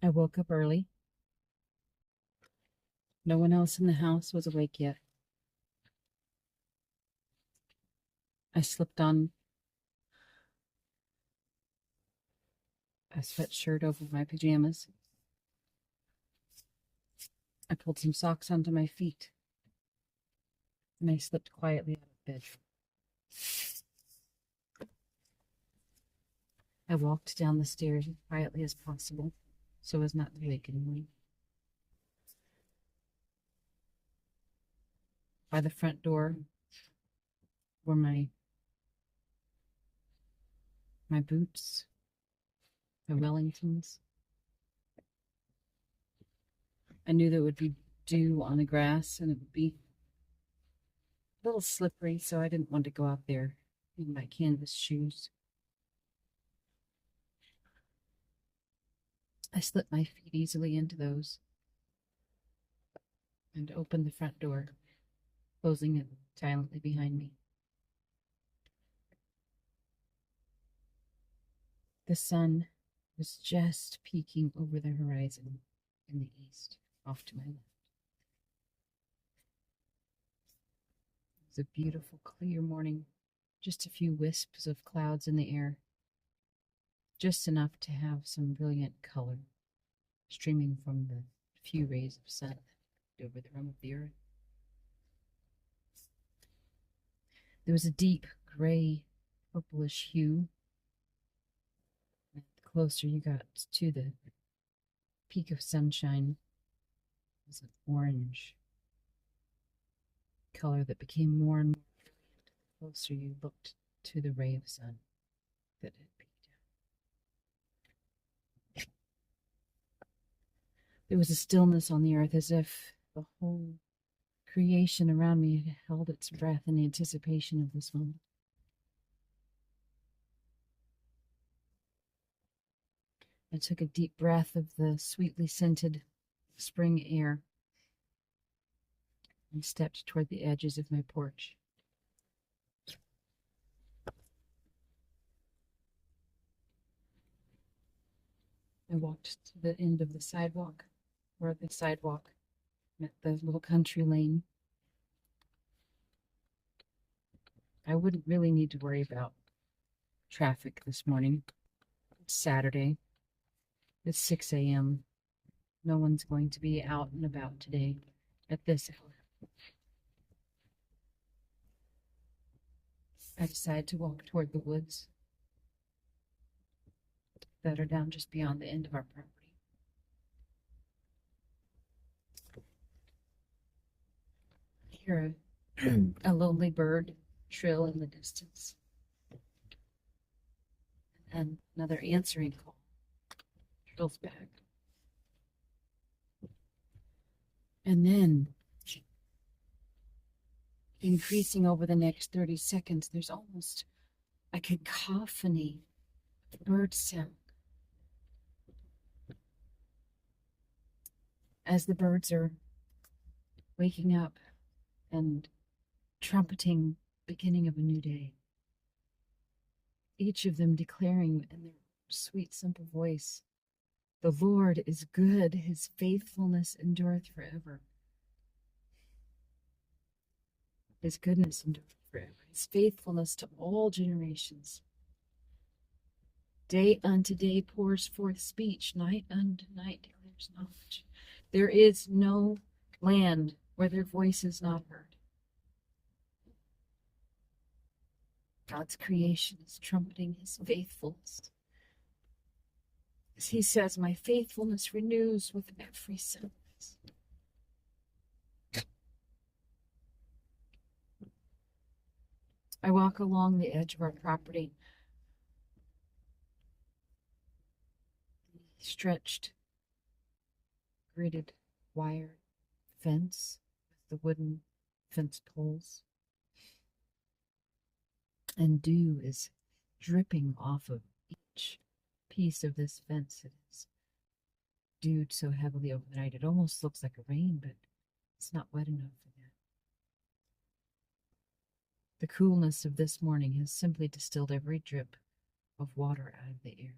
I woke up early. No one else in the house was awake yet. I slipped on a sweatshirt over my pajamas. I pulled some socks onto my feet, and I slipped quietly out of bed. I walked down the stairs as quietly as possible so as not to wake anyone. By the front door were my boots, my Wellingtons. I knew there would be dew on the grass and it would be a little slippery, so I didn't want to go out there in my canvas shoes. I slipped my feet easily into those and opened the front door, closing it silently behind me. The sun was just peeking over the horizon in the east, off to my left. It was a beautiful, clear morning, just a few wisps of clouds in the air, just enough to have some brilliant color streaming from the few rays of sun over the rim of the earth. There was a deep gray, purplish hue. The closer you got to the peak of sunshine, it was an orange color that became more and more brilliant the closer you looked to the ray of sun that had peeked out. There was a stillness on the earth as if the whole creation around me had held its breath in anticipation of this moment. I took a deep breath of the sweetly scented spring air and stepped toward the edges of my porch. I walked to the end of the sidewalk, where the sidewalk met the little country lane. I wouldn't really need to worry about traffic this morning. It's Saturday. It's 6 a.m. No one's going to be out and about today at this hour. I decided to walk toward the woods that are down just beyond the end of our property. I hear a lonely bird trill in the distance, and another answering call trills back. And then, increasing over the next 30 seconds, there's almost a cacophony of bird sound. As the birds are waking up and trumpeting beginning of a new day, each of them declaring in their sweet, simple voice, "The Lord is good, his faithfulness endureth forever." His goodness endureth forever, his faithfulness to all generations. Day unto day pours forth speech, night unto night declares knowledge. There is no land where their voice is not heard. God's creation is trumpeting his faithfulness. As he says, "My faithfulness renews with every sunrise." I walk along the edge of our property, stretched, gridded wire fence with the wooden fence poles. And dew is dripping off of each piece of this fence. It is dewed so heavily over the night, it almost looks like a rain, but it's not wet enough for that. The coolness of this morning has simply distilled every drip of water out of the air.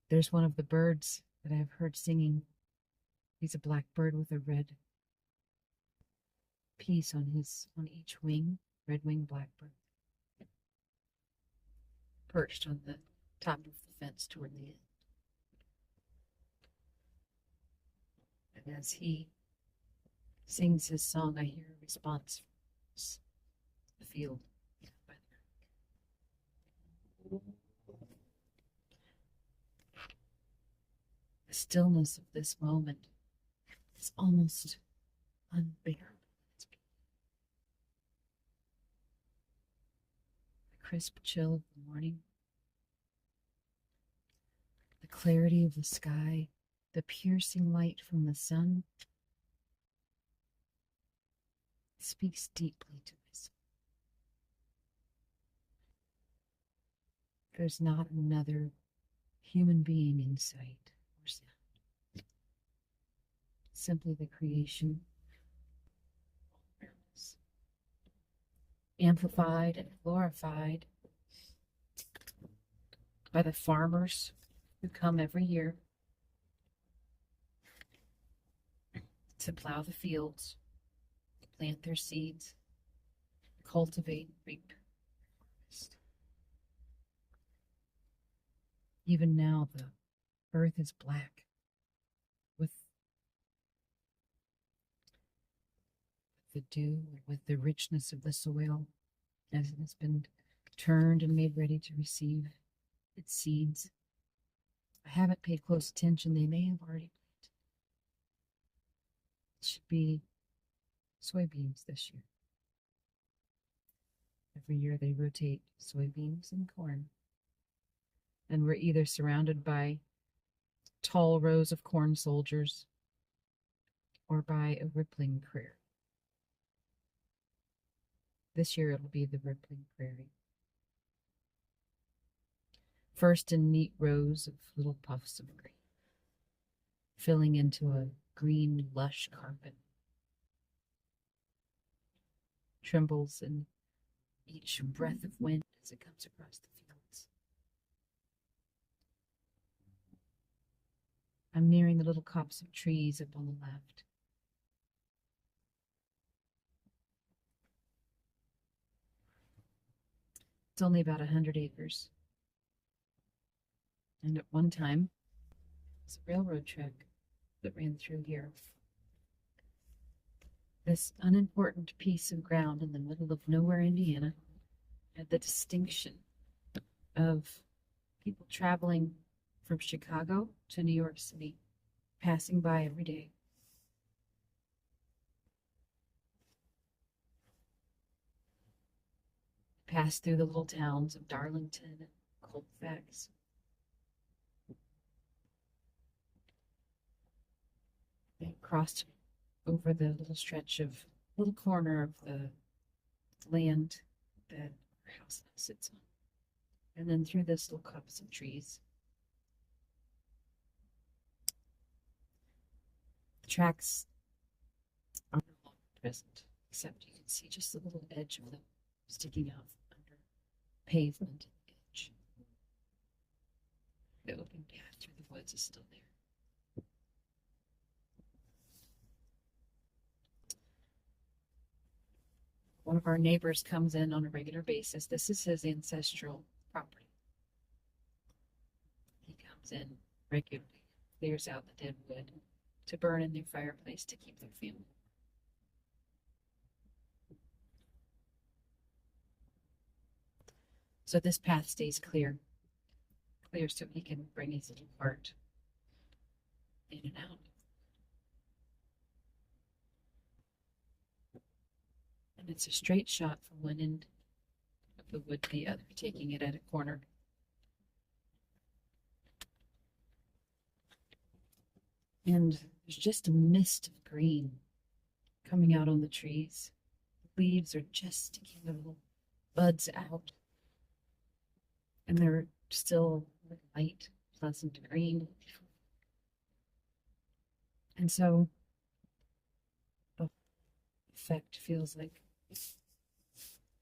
There's one of the birds that I've heard singing. He's a blackbird with a red piece on each wing, red-winged blackbird, perched on the top of the fence toward the end. And as he sings his song, I hear a response from the field. The stillness of this moment is almost unbearable. The crisp chill of the morning, the clarity of the sky, the piercing light from the sun speaks deeply to my soul. There's not another human being in sight or sound. Simply the creation around us, amplified and glorified by the farmers who come every year to plow the fields, plant their seeds, cultivate, reap, harvest. Even now, the earth is black with the dew, with the richness of the soil as it has been turned and made ready to receive its seeds. I haven't paid close attention. They may have already planted. It should be soybeans this year. Every year they rotate soybeans and corn. And we're either surrounded by tall rows of corn soldiers or by a rippling prairie. This year it'll be the rippling prairie. First in neat rows of little puffs of green, filling into a green, lush carpet. Trembles in each breath of wind as it comes across the fields. I'm nearing the little copse of trees up on the left. It's only about 100 acres. And at one time, it's a railroad track that ran through here. This unimportant piece of ground in the middle of nowhere, Indiana, had the distinction of people traveling from Chicago to New York City, passing by every day. Passed through the little towns of Darlington and Colfax. They crossed over the little corner of the land that our house now sits on. And then through this little copse of trees. The tracks are no longer present, except you can see just the little edge of them sticking out from under pavement edge. The open path through the woods is still there. One of our neighbors comes in on a regular basis. This is his ancestral property. He comes in regularly, clears out the dead wood to burn in their fireplace to keep their family. So this path stays clear so he can bring his little cart in and out. And it's a straight shot from one end of the wood to the other, taking it at a corner. And there's just a mist of green coming out on the trees. The leaves are just sticking their little buds out. And they're still light, pleasant green. And so the effect feels like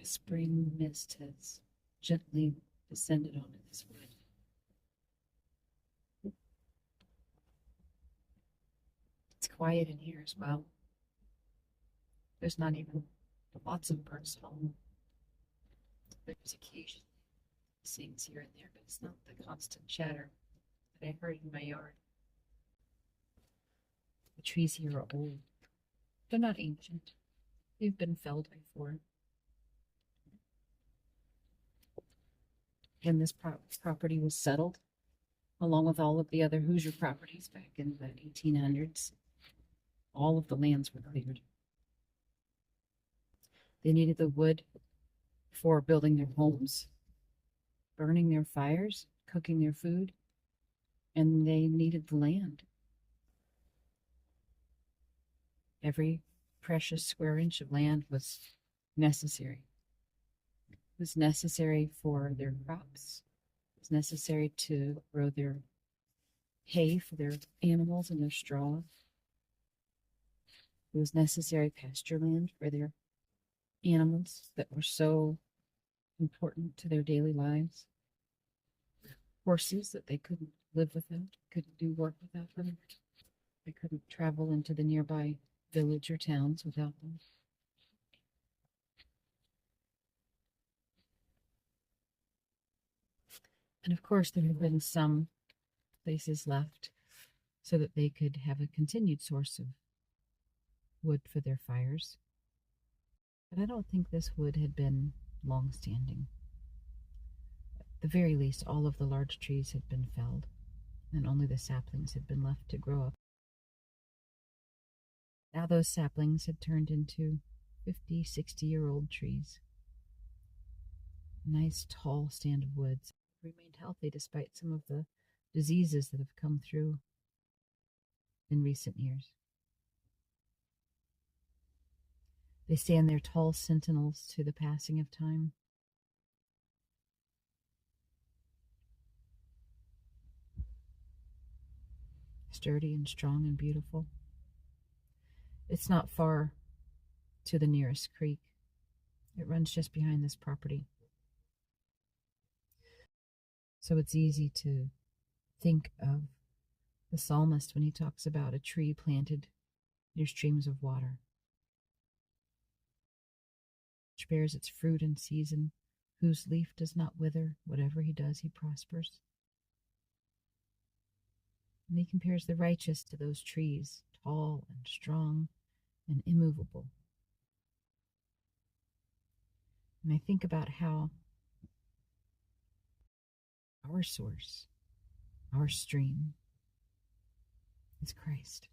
a spring mist has gently descended onto this wood. quiet in here as well. There's not even lots of birds at all. There's occasionally sings here and there, but it's not the constant chatter that I heard in my yard. The trees here are old. They're not ancient. They've been felled before. When this property was settled, along with all of the other Hoosier properties back in the 1800s, all of the lands were cleared. They needed the wood for building their homes, burning their fires, cooking their food, and they needed the land. Every precious square inch of land was necessary. It was necessary for their crops. It was necessary to grow their hay for their animals and their straw. It was necessary pasture land for their animals that were so important to their daily lives. Horses that they couldn't live without, couldn't do work without them. They couldn't travel into the nearby village or towns without them. And of course, there have been some places left so that they could have a continued source of wood for their fires. But I don't think this wood had been long-standing. At the very least, all of the large trees had been felled, and only the saplings had been left to grow up. Now those saplings had turned into 50, 60-year-old trees. A nice, tall stand of woods. Remained healthy despite some of the diseases that have come through in recent years. They stand there tall sentinels to the passing of time. Sturdy and strong and beautiful. It's not far to the nearest creek. It runs just behind this property. So it's easy to think of the psalmist when he talks about a tree planted near streams of water, which bears its fruit in season, whose leaf does not wither. Whatever he does, he prospers. And he compares the righteous to those trees, tall and strong and immovable. And I think about how our source, our stream, is Christ.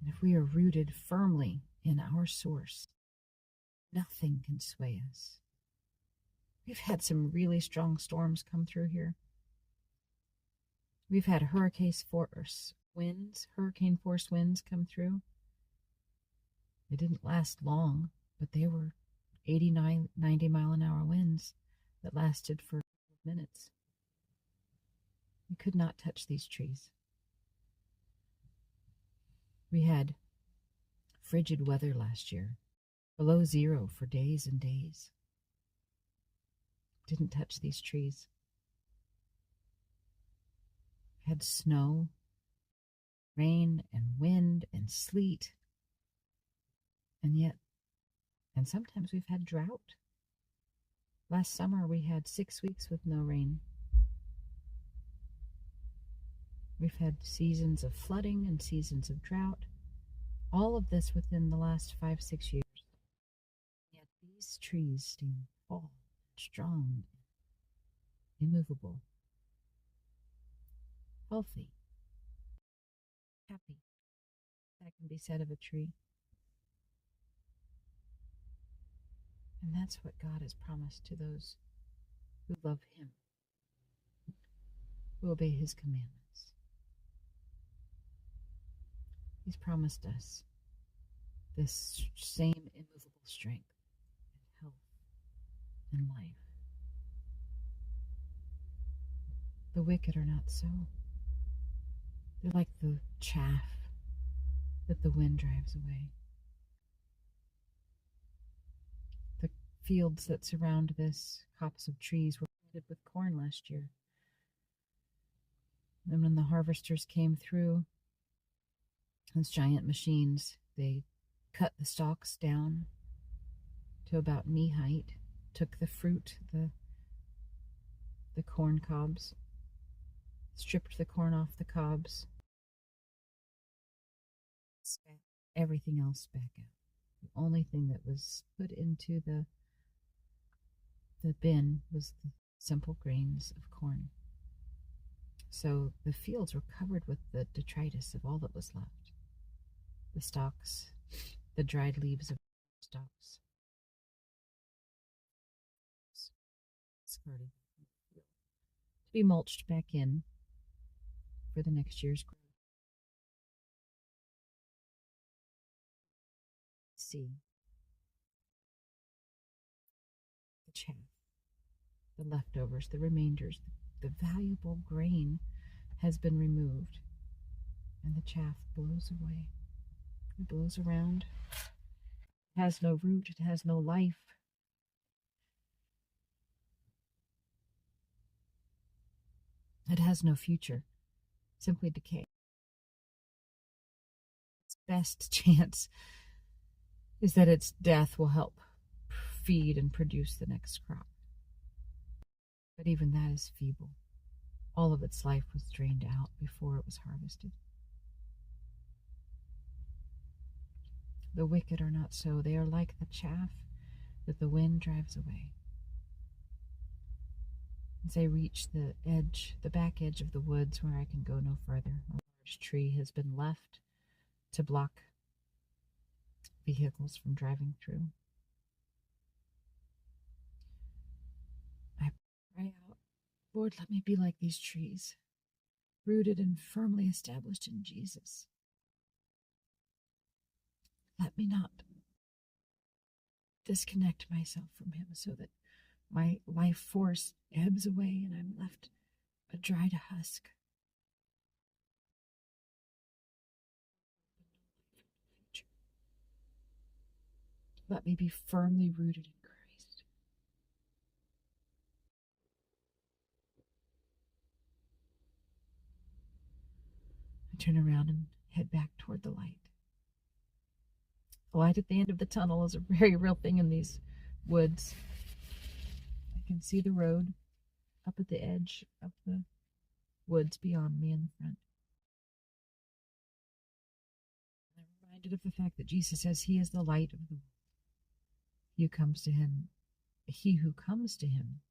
And if we are rooted firmly in our source, nothing can sway us. We've had some really strong storms come through here. We've had hurricane force winds come through. They didn't last long, but they were 89, 90 mile an hour winds that lasted for minutes. We could not touch these trees. We had frigid weather last year, below zero for days and days. Didn't touch these trees. Had snow, rain and wind and sleet. And sometimes we've had drought. Last summer we had 6 weeks with no rain. We've had seasons of flooding and seasons of drought. All of this within the last 5-6 years. Yet these trees stand tall, strong, immovable, healthy, happy. That can be said of a tree. And that's what God has promised to those who love Him, who obey His commandments. He's promised us this same immovable strength and health and life. The wicked are not so. They're like the chaff that the wind drives away. The fields that surround this copse of trees were planted with corn last year. And when the harvesters came through, Those giant machines, they cut the stalks down to about knee height, took the fruit, the corn cobs, stripped the corn off the cobs, spat everything else back out. The only thing that was put into the bin was the simple grains of corn. So the fields were covered with the detritus of all that was left. The stalks, the dried leaves of stalks, discarded to be mulched back in for the next year's growth. See the chaff, the leftovers, the remainders, the valuable grain has been removed, and the chaff blows away. It blows around. It has no root, it has no life. It has no future, simply decay. Its best chance is that its death will help feed and produce the next crop. But even that is feeble. All of its life was drained out before it was harvested. The wicked are not so. They are like the chaff that the wind drives away. As I reach the edge, the back edge of the woods where I can go no further, a large tree has been left to block vehicles from driving through. I cry out, Lord, let me be like these trees, rooted and firmly established in Jesus. Let me not disconnect myself from him so that my life force ebbs away and I'm left a dried husk. Let me be firmly rooted in Christ. I turn around and head back toward the light. The light at the end of the tunnel is a very real thing in these woods. I can see the road up at the edge of the woods beyond me in the front. I'm reminded of the fact that Jesus says he is the light of the world. He who comes to him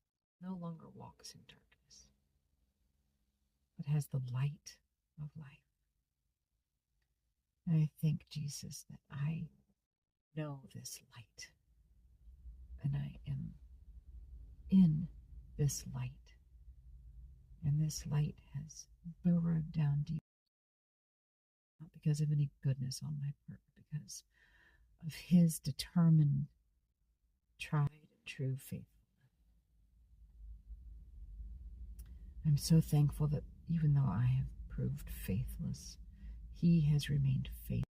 no longer walks in darkness, but has the light of life. And I thank Jesus that I know this light, and I am in this light, and this light has burrowed down deep, not because of any goodness on my part, but because of his determined, tried, and true faithfulness. I'm so thankful that even though I have proved faithless, he has remained faithful.